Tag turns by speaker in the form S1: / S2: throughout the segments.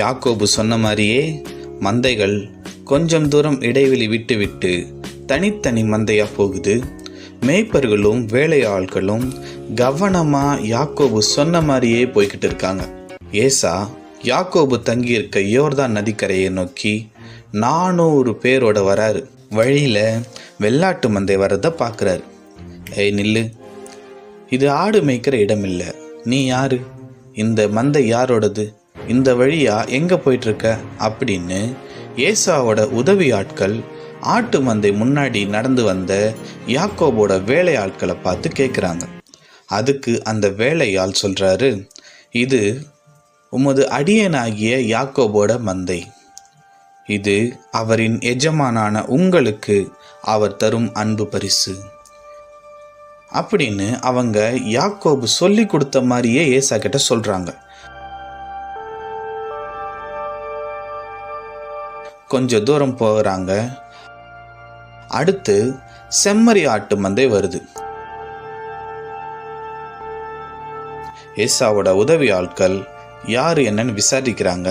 S1: யாக்கோபு சொன்ன மாதிரியே மந்தைகள் கொஞ்சம் தூரம் இடைவெளி விட்டு விட்டு தனித்தனி மந்தையா போகுது. மேய்ப்பர்களும் வேலையாட்களும் கவனமா யாக்கோபு சொன்ன மாதிரியே போய்கிட்டு இருக்காங்க. ஏசா யாக்கோபு தங்கியிருக்க யோர்தான் நதிக்கரையை நோக்கி 400 பேரோட வராரு. வழியில வெள்ளாட்டு மந்தை வரத பார்க்குறாரு. ஏய் நில்லு, இது ஆடு மேய்க்கிற இடம் இல்லை. நீ யாரு? இந்த மந்தை யாரோடது? இந்த வழியா எங்க போயிட்டு இருக்க அப்படின்னு ஏசாவோட உதவி ஆட்கள் ஆட்டு மந்தை முன்னாடி நடந்து வந்த யாக்கோபோட வேலையாட்களை பார்த்து கேட்குறாங்க. அதுக்கு அந்த வேலையாள் சொல்றாரு, இது உமது அடியனாகிய யாக்கோபோட மந்தை. இது அவரின் எஜமானான உங்களுக்கு அவர் தரும் அன்பு பரிசு அப்படின்னு அவங்க யாக்கோபு சொல்லி கொடுத்த மாதிரியே ஏசா கிட்ட சொல்றாங்க. கொஞ்சம் தூரம் போகிறாங்க. அடுத்து செம்மறி ஆட்டு மந்தை வருது. ஏசாவோட உதவி ஆட்கள் யாரு என்னன்னு விசாரிக்கிறாங்க.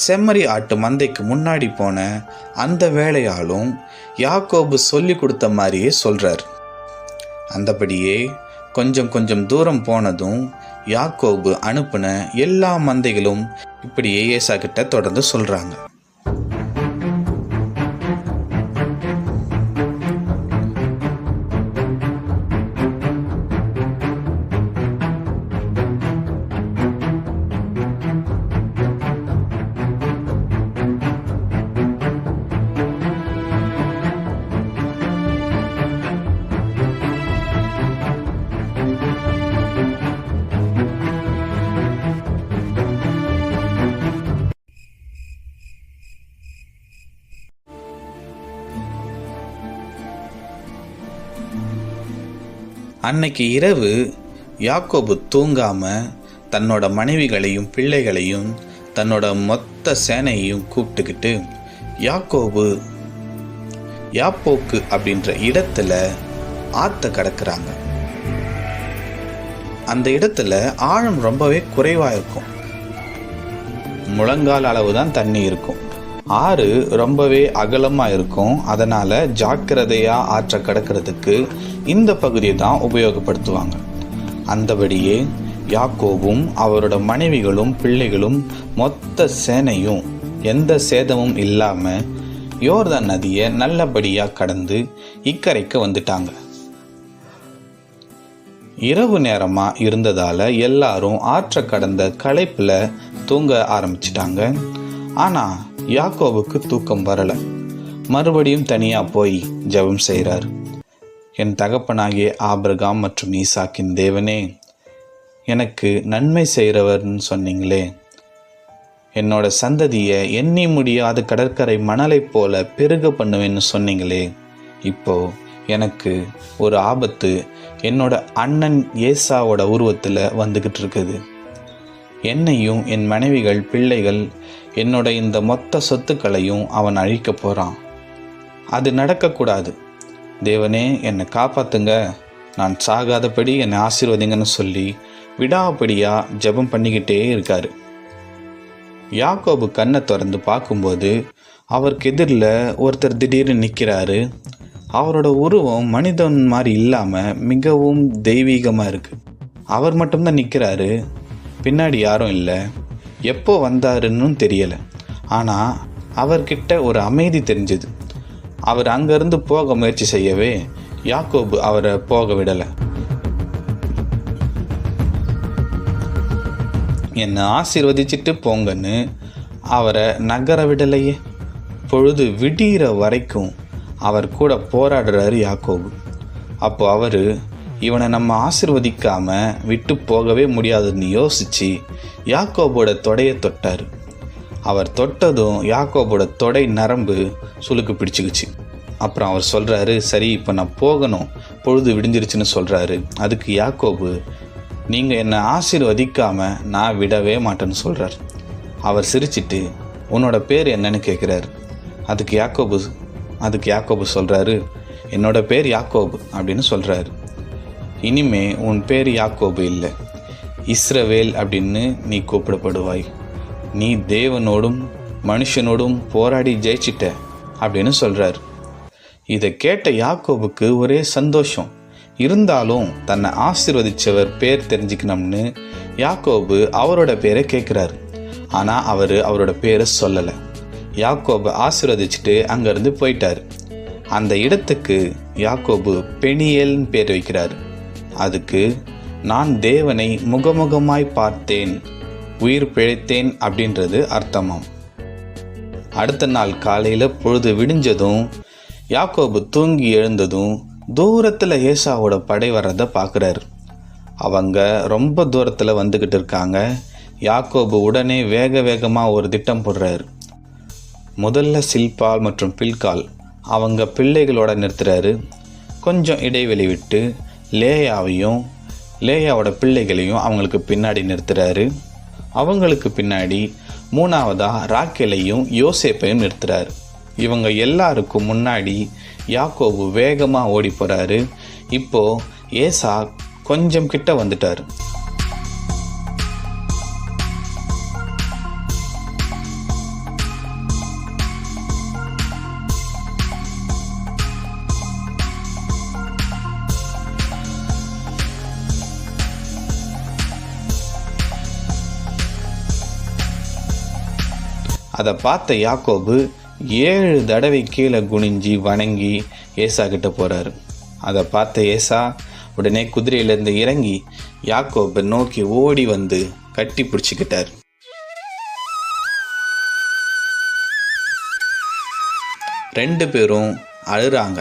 S1: செம்மறி ஆட்டு மந்தைக்கு முன்னாடி போன அந்த வேலையாலும் யாக்கோபு சொல்லி கொடுத்த மாதிரியே சொல்றார். அந்தபடியே கொஞ்சம் கொஞ்சம் தூரம் போனதும் யாக்கோபு அனுப்பின எல்லா மந்தைகளும் இப்படியே ஏசா கிட்ட தொடர்ந்து சொல்றாங்க. அன்னைக்கு இரவு யாக்கோபு தூங்காம தன்னோட மனைவிகளையும் பிள்ளைகளையும் தன்னோட மொத்த சேனையையும் கூப்பிட்டுக்கிட்டு யாப்போக்கு அப்படின்ற இடத்துல ஆத்த கடக்குறாங்க. அந்த இடத்துல ஆழம் ரொம்பவே குறைவா இருக்கும். முழங்கால் அளவு தான் தண்ணி இருக்கும். ஆறு ரொம்பவே அகலமா இருக்கும். அதனால ஜாக்கிரதையா ஆற்ற கடக்கிறதுக்கு இந்த பகுதியை தான் உபயோகப்படுத்துவாங்க. அந்தபடியே யாக்கோபும் அவரோட மனைவிகளும் பிள்ளைகளும் மொத்த சேனையும் எந்த சேதமும் இல்லாம யோர்தான் நதியை நல்லபடியா கடந்து இக்கரைக்கு வந்துட்டாங்க. இரவு நேரமா இருந்ததால எல்லாரும் ஆற்ற கடந்த களைப்புல தூங்க ஆரம்பிச்சிட்டாங்க. ஆனா யாக்கோபுக்கு தூக்கம் வரல. மறுபடியும் தனியா போய் ஜெபம் செய்கிறார். என் தகப்பனாகிய ஆபிரகாம் மற்றும் ஈசாக்கின் தேவனே, எனக்கு நன்மை செய்கிறவர்னு சொன்னீங்களே, என்னோட சந்ததியை எண்ணி முடியாத கடற்கரை மணலை போல பெருக பண்ணுவேன்னு சொன்னீங்களே, இப்போ எனக்கு ஒரு ஆபத்து என்னோட அண்ணன் ஏசாவோட உருவத்தில் வந்துக்கிட்டு இருக்குது. என்னையும் என் மனைவிகள் பிள்ளைகள் என்னோட இந்த மொத்த சொத்துக்களையும் அவன் அழிக்க போகிறான். அது நடக்கக்கூடாது. தேவனே, என்னை காப்பாத்துங்க, நான் சாகாதபடி என்னை ஆசீர்வதிங்கன்னு சொல்லி விடாப்படியா ஜெபம் பண்ணிக்கிட்டே இருக்காரு. யாக்கோபு கண்ணை திறந்து பார்க்கும்போது அவருக்கு எதிரில் ஒருத்தர் திடீர்னு நிற்கிறாரு. அவரோட உருவம் மனிதன் மாதிரி இல்லாமல் மிகவும் தெய்வீகமாக இருக்கு. அவர் மட்டும்தான் நிற்கிறாரு. பின்னாடி யாரும் இல்லை. எப்போ வந்தாருன்னு தெரியலை. ஆனால் அவர்கிட்ட ஒரு அமைதி தெரிஞ்சது. அவர் அங்கேருந்து போக முயற்சி செய்யவே யாக்கோபு அவரை போக விடலை. என்னை ஆசீர்வதிச்சிட்டு போங்கன்னு அவரை நகர விடலையே. பொழுது விடிகிற வரைக்கும் அவர் கூட போராடுறாரு யாக்கோபு. அப்போ அவர் இவனை நம்ம ஆசீர்வதிக்காம விட்டு போகவே முடியாதுன்னு யோசிச்சு யாக்கோபோட தொடையை தொட்டார். அவர் தொட்டதும் யாக்கோபோட தொடை நரம்பு சுளுக்கு பிடிச்சிக்கிச்சு. அப்புறம் அவர் சொல்கிறாரு, சரி இப்போ நான் போகணும், பொழுது விடிஞ்சிருச்சுன்னு சொல்கிறாரு. அதுக்கு யாக்கோபு, நீங்கள் என்னை ஆசீர்வதிக்காமல் நான் விடவே மாட்டேன்னு சொல்கிறார். அவர் சிரிச்சிட்டு, உன்னோட பேர் என்னன்னு கேட்குறாரு. அதுக்கு யாக்கோபு சொல்கிறாரு, என்னோட பேர் யாக்கோபு அப்படின்னு சொல்கிறாரு. இனிமே உன் பேர் யாக்கோபு இல்லை, இஸ்ரவேல் அப்படின்னு நீ கூப்பிடப்படுவாய். நீ தேவனோடும் மனுஷனோடும் போராடி ஜெயிச்சிட்ட அப்படின்னு சொல்கிறார். இதை கேட்ட யாக்கோபுக்கு ஒரே சந்தோஷம். இருந்தாலும் தன்னை ஆசீர்வதிச்சவர் பேர் தெரிஞ்சுக்கணும்னு யாக்கோபு அவரோட பேரை கேட்குறாரு. ஆனால் அவரோட பேரை சொல்லலை. யாக்கோபு ஆசீர்வதிச்சுட்டு அங்கேருந்து போயிட்டார். அந்த இடத்துக்கு யாக்கோபு பெனியேல்னு பேர் வைக்கிறார். அதுக்கு நான் தேவனை முகமுகமாய் பார்த்தேன், உயிர் பிழைத்தேன் அப்படின்றது அர்த்தமாம். அடுத்த நாள் காலையில் பொழுது விடிஞ்சதும் யாக்கோபு தூங்கி எழுந்ததும் தூரத்தில் ஏசாவோட படை வர்றதை பார்க்குறாரு. அவங்க ரொம்ப தூரத்தில் வந்துக்கிட்டு இருக்காங்க. யாக்கோபு உடனே வேகமாக ஒரு திட்டம் போடுறாரு. முதல்ல சில்பால் மற்றும் பில்கால் அவங்க பிள்ளைகளோட நிறுத்துறாரு. கொஞ்சம் இடைவெளி விட்டு லேயாவோட பிள்ளைகளையும் அவங்களுக்கு பின்னாடி நிறுத்துறாரு. அவங்களுக்கு பின்னாடி மூணாவதாக ராக்கேலையும் யோசேப்பையும் நிறுத்துறாரு. இவங்க எல்லாருக்கும் முன்னாடி யாக்கோபு வேகமாக ஓடி போகிறாரு. இப்போது ஏசா கொஞ்சம் கிட்ட வந்துட்டார். அதை பார்த்த யாக்கோபு 7 தடவை கீழே குனிஞ்சி வணங்கி ஏசா கிட்ட போகிறாரு. அதை பார்த்த ஏசா உடனே குதிரையிலேருந்து இறங்கி யாக்கோபை நோக்கி ஓடி வந்து கட்டி பிடிச்சிக்கிட்டார். ரெண்டு பேரும் அழுறாங்க.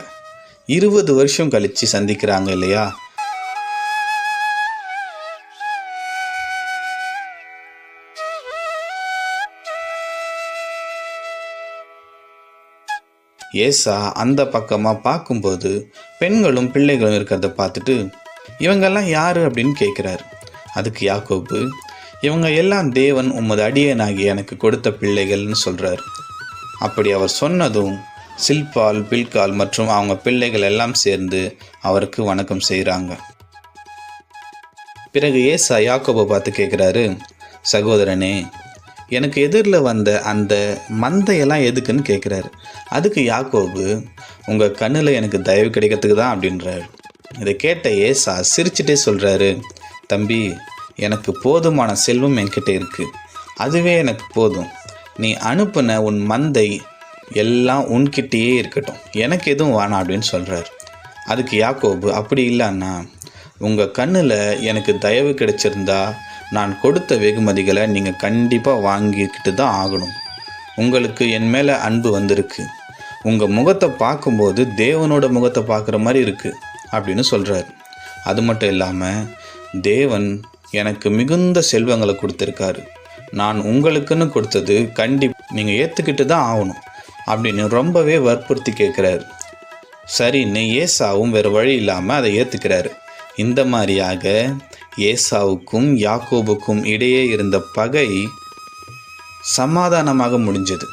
S1: 20 வருஷம் கழித்து சந்திக்கிறாங்க இல்லையா? ஏசா அந்த பக்கமாக பார்க்கும்போது பெண்களும் பிள்ளைகளும் இருக்கிறத பார்த்துட்டு இவங்கெல்லாம் யார் அப்படின்னு கேட்குறாரு. அதுக்கு யாக்கோபு இவங்க எல்லாம் தேவன் உமது அடியேனாகி எனக்கு கொடுத்த பிள்ளைகள்னு சொல்கிறார். அப்படி அவர் சொன்னதும் சில்பால் பில்கால் மற்றும் அவங்க பிள்ளைகள் எல்லாம் சேர்ந்து அவருக்கு வணக்கம் செய்கிறாங்க. பிறகு ஏசா யாக்கோபை பார்த்து கேட்குறாரு, சகோதரனே, எனக்கு எதிரில் வந்த அந்த மந்தையெல்லாம் எதுக்குன்னு கேட்குறாரு. அதுக்கு யாக்கோபு உங்கள் கண்ணில் எனக்கு தயவு கிடைக்கிறதுக்கு தான் அப்படின்றாரு. இதை கேட்ட ஏசா சிரிச்சுட்டே சொல்கிறாரு, தம்பி, எனக்கு போதுமான செல்வம் என்கிட்ட இருக்குது, அதுவே எனக்கு போதும். நீ அனுப்புன உன் மந்தை எல்லாம் உன்கிட்டயே இருக்கட்டும், எனக்கு எதுவும் வேணாம் அப்படின்னு சொல்கிறார். அதுக்கு யாக்கோபு அப்படி இல்லைன்னா உங்கள் கண்ணில் எனக்கு தயவு கிடைச்சிருந்தா நான் கொடுத்த வெகுமதிகளை நீங்கள் கண்டிப்பாக வாங்கிக்கிட்டு தான் ஆகணும். உங்களுக்கு என் மேலே அன்பு வந்திருக்கு, உங்கள் முகத்தை பார்க்கும்போது தேவனோட முகத்தை பார்க்குற மாதிரி இருக்குது அப்படின்னு சொல்கிறார். அது மட்டும் இல்லாமல் தேவன் எனக்கு மிகுந்த செல்வங்களை கொடுத்துருக்காரு, நான் உங்களுக்குன்னு கொடுத்தது நீங்கள் ஏற்றுக்கிட்டு தான் ஆகணும் அப்படின்னு ரொம்பவே வற்புறுத்தி கேட்குறாரு. சரின்னு ஏசாவும் வேறு வழி இல்லாமல் அதை ஏற்றுக்கிறாரு. இந்த மாதிரியாக ஏசாவுக்கும் யாக்கோபுக்கும் இடையே இருந்த பகை சமாதானமாக முடிஞ்சது.